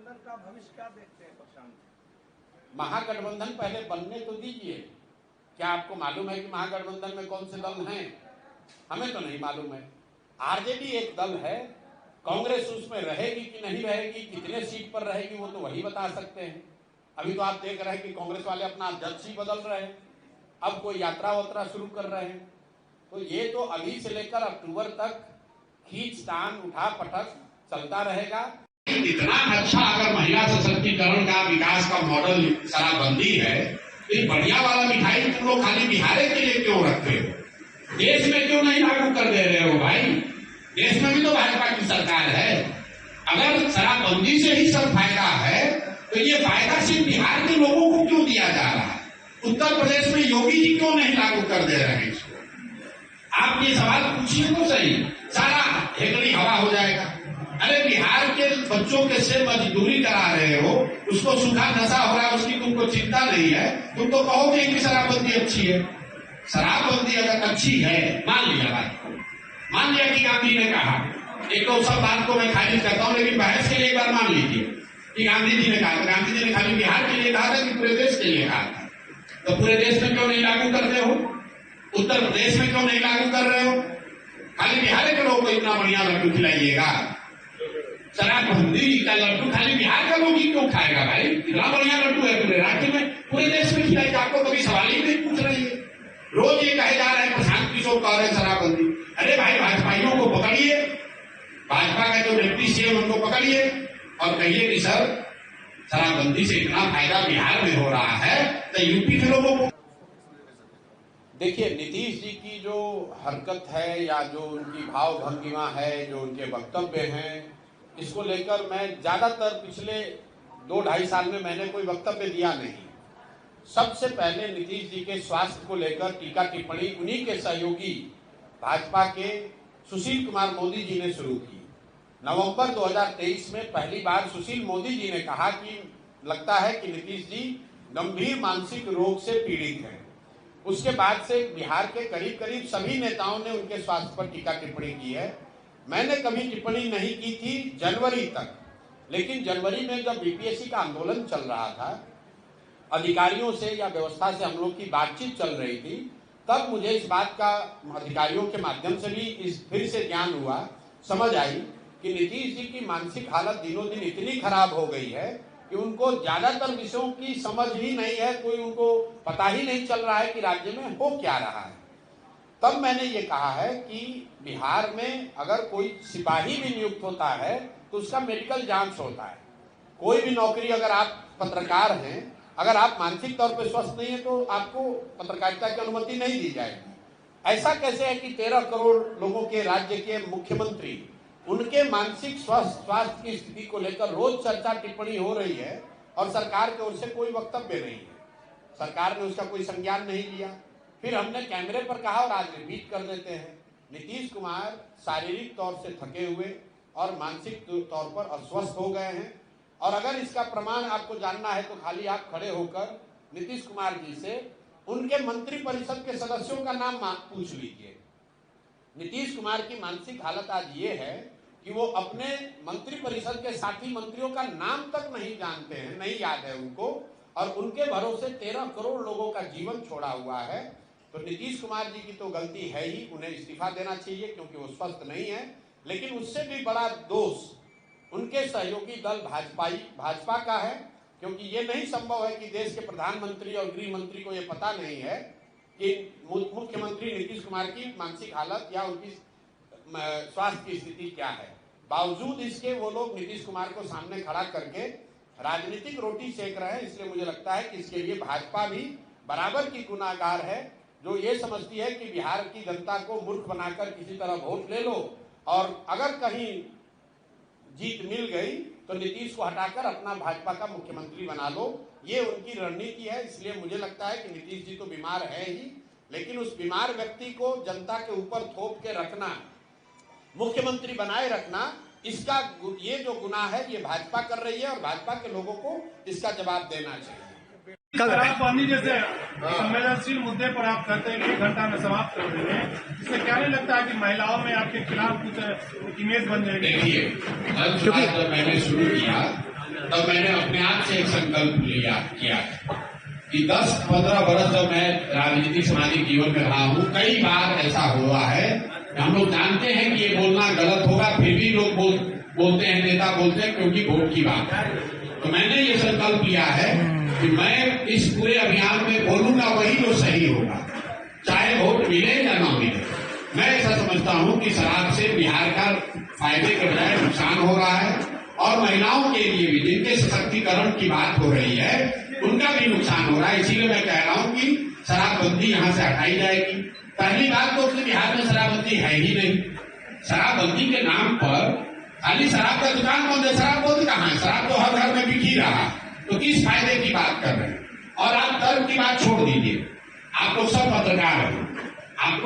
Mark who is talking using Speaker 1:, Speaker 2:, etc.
Speaker 1: महागठबंधन का भविष्य क्या देखते हैं प्रशांत?
Speaker 2: महागठबंधन पहले बनने तो दीजिए। क्या आपको मालूम है कि महागठबंधन में कौन से दल हैं? हमें तो नहीं मालूम है। आरजेडी एक दल है, कांग्रेस उसमें रहेगी कि नहीं रहेगी, कितने सीट पर रहेगी, वो तो वही बता सकते हैं। अभी तो आप देख रहे हैं कि कांग्रेस वाले अपना अध्यक्ष ही बदल रहे हैं, अब कोई यात्रा वात्रा शुरू कर रहे हैं। तो ये तो अभी से लेकर अक्टूबर तक खींचतान उठा पटक चलता रहेगा। इतना अच्छा अगर महिला सशक्तिकरण का विकास का मॉडल शराबबंदी है, तो बढ़िया वाला मिठाई तुम लोग खाली बिहार के लिए क्यों रखते हो? देश में क्यों नहीं लागू कर दे रहे हो भाई? देश में भी तो भाजपा की सरकार है। अगर शराबबंदी से ही सब फायदा है तो ये फायदा सिर्फ बिहार के लोगों को क्यों दिया जा रहा है? उत्तर प्रदेश में योगी जी क्यों नहीं लागू कर दे रहे हैं इसको? आप ये सवाल पूछिए तो सही, सारा हेकड़ी हवा हो जाएगा। अरे बिहार के बच्चों के से मजदूरी करा रहे हो, उसको सूखा नशा हो रहा है, उसकी तुमको चिंता नहीं है, तुम तो कहोगे कि शराबबंदी अच्छी है। शराबबंदी अगर अच्छी है, मान लिया बात को, मान लिया कि गांधी ने कहा, एक तो सब बात को मैं खारिज करता हूँ, लेकिन बहस के लिए एक बार मान लीजिए कि गांधी जी ने कहा था। गांधी जी ने खाली बिहार के लिए कहा था कि पूरे देश के लिए कहा था? तो पूरे देश में क्यों नहीं लागू करते हो? उत्तर प्रदेश में क्यों नहीं लागू कर रहे हो? खाली बिहार के लोगों को इतना बढ़िया लड्डू खिलाइएगा। शराबबंदी का लड्डू खाली बिहार का लोग ही क्यों खाएगा भाई? इतना बढ़िया लड्डू है पूरे राज्य में, पूरे देश में खिलाएगा। आपको कभी सवाल ही नहीं पूछ रही है। रोज ये कहे जा रहा है प्रशांत किशोर कह रहे शराबबंदी। अरे भाई भाजपाइयों को पकड़िए, भाजपा का जो डिप्टी सीएम उनको पकड़िए और कहिए कि सर शराबबंदी से इतना फायदा बिहार में हो रहा है, तो यूपी के लोगों को। देखिए, नीतीश जी की जो हरकत है या जो उनकी भाव भंगिमा है, जो उनके वक्तव्य हैं, इसको लेकर मैं ज्यादातर पिछले 2-2.5 साल में मैंने कोई वक्तव्य दिया नहीं। सबसे पहले नीतीश जी के स्वास्थ्य को लेकर टीका टिप्पणी उन्हीं के सहयोगी भाजपा के सुशील कुमार मोदी जी ने शुरू की। नवंबर 2023 में पहली बार सुशील मोदी जी ने कहा कि लगता है कि नीतीश जी गंभीर मानसिक रोग से पीड़ित हैं। उसके बाद से बिहार के करीब करीब सभी नेताओं ने उनके स्वास्थ्य पर टीका टिप्पणी की है। मैंने कभी टिप्पणी नहीं की थी जनवरी तक, लेकिन जनवरी में जब बीपीएससी का आंदोलन चल रहा था, अधिकारियों से या व्यवस्था से हम लोग की बातचीत चल रही थी, तब मुझे इस बात का अधिकारियों के माध्यम से भी इस फिर से ज्ञान हुआ, समझ आई कि नीतीश जी की मानसिक हालत दिनों दिन इतनी खराब हो गई है कि उनको ज्यादातर विषयों की समझ ही नहीं है, कोई उनको पता ही नहीं चल रहा है कि राज्य में हो क्या रहा है। तब मैंने ये कहा है कि बिहार में अगर कोई सिपाही भी नियुक्त होता है तो उसका मेडिकल जांच होता है। कोई भी नौकरी, अगर आप पत्रकार हैं, अगर आप मानसिक तौर पर स्वस्थ नहीं है तो आपको पत्रकारिता की अनुमति नहीं दी जाएगी। ऐसा कैसे है कि 13 करोड़ लोगों के राज्य के मुख्यमंत्री, उनके मानसिक स्वास्थ्य की स्थिति को लेकर रोज चर्चा टिप्पणी हो रही है और सरकार की ओर से कोई वक्तव्य नहीं है, सरकार ने उसका कोई संज्ञान नहीं लिया। फिर हमने कैमरे पर कहा और आज रिपीट कर देते हैं, नीतीश कुमार शारीरिक तौर से थके हुए और मानसिक तौर पर अस्वस्थ हो गए हैं। और अगर इसका प्रमाण आपको जानना है तो खाली आप खड़े होकर नीतीश कुमार जी से उनके मंत्रिपरिषद के सदस्यों का नाम पूछ लीजिए। नीतीश कुमार की मानसिक हालत आज ये है कि वो अपने मंत्रिपरिषद के साथी मंत्रियों का नाम तक नहीं जानते हैं, नहीं याद है उनको, और उनके भरोसे 13 करोड़ लोगों का जीवन छोड़ा हुआ है। तो नीतीश कुमार जी की तो गलती है ही, उन्हें इस्तीफा देना चाहिए क्योंकि वो स्वस्थ नहीं है। लेकिन उससे भी बड़ा दोष उनके सहयोगी दल भाजपा का है, क्योंकि ये नहीं संभव है कि देश के प्रधानमंत्री और गृह मंत्री को ये पता नहीं है कि मुख्यमंत्री नीतीश कुमार की मानसिक हालत या उनकी स्वास्थ्य की स्थिति क्या है। बावजूद इसके वो लोग नीतीश कुमार को सामने खड़ा करके राजनीतिक रोटी सेक रहे हैं। इसलिए मुझे लगता है कि इसके लिए भाजपा भी बराबर की गुनाहगार है, जो ये समझती है कि बिहार की जनता को मूर्ख बनाकर किसी तरह वोट ले लो और अगर कहीं जीत मिल गई तो नीतीश को हटाकर अपना भाजपा का मुख्यमंत्री बना लो। ये उनकी रणनीति है। इसलिए मुझे लगता है कि नीतीश जी तो बीमार है ही, लेकिन उस बीमार व्यक्ति को जनता के ऊपर थोप के रखना, मुख्यमंत्री बनाए रखना, इसका ये जो गुनाह है ये भाजपा कर रही है और भाजपा के लोगों को इसका जवाब देना चाहिए।
Speaker 3: शराबबंदी जैसे संवेदनशील मुद्दे पर आप कहते हैं कि 1 घंटा में समाप्त कर देंगे, इससे क्या नहीं लगता है कि महिलाओं में आपके खिलाफ कुछ इमेज बन जाएगी?
Speaker 2: देखिए, जब मैंने शुरू किया तब मैंने अपने आप से एक संकल्प किया कि 10-15 वर्ष जब मैं राजनीतिक सामाजिक जीवन में रहा हूँ, कई बार ऐसा हुआ है। हम लोग जानते हैं कि ये बोलना गलत होगा, फिर भी लोग बोलते हैं, नेता बोलते हैं क्योंकि वोट की बात है। तो मैंने ये संकल्प लिया है कि मैं इस पूरे अभियान में बोलूंगा वही जो सही होगा, चाहे वोट मिले या ना मिले। मैं ऐसा समझता हूं कि शराब से बिहार का फायदे के बजाय नुकसान हो रहा है, और महिलाओं के लिए भी जिनके सशक्तिकरण की बात हो रही है उनका भी नुकसान हो रहा है। इसीलिए मैं कह रहा हूं कि शराबबंदी यहां से हटाई जाएगी। पहली बात तो बिहार में शराबबंदी है ही नहीं। शराबबंदी के नाम पर खाली शराब का दुकान बंद है, शराब बंद कहाँ है? शराब तो हर घर में बिक ही रहा। तो किस फायदे की बात कर रहे हैं? और आप धर्म की बात छोड़ दीजिए, आप लोग सब पत्रकार हैं, आपको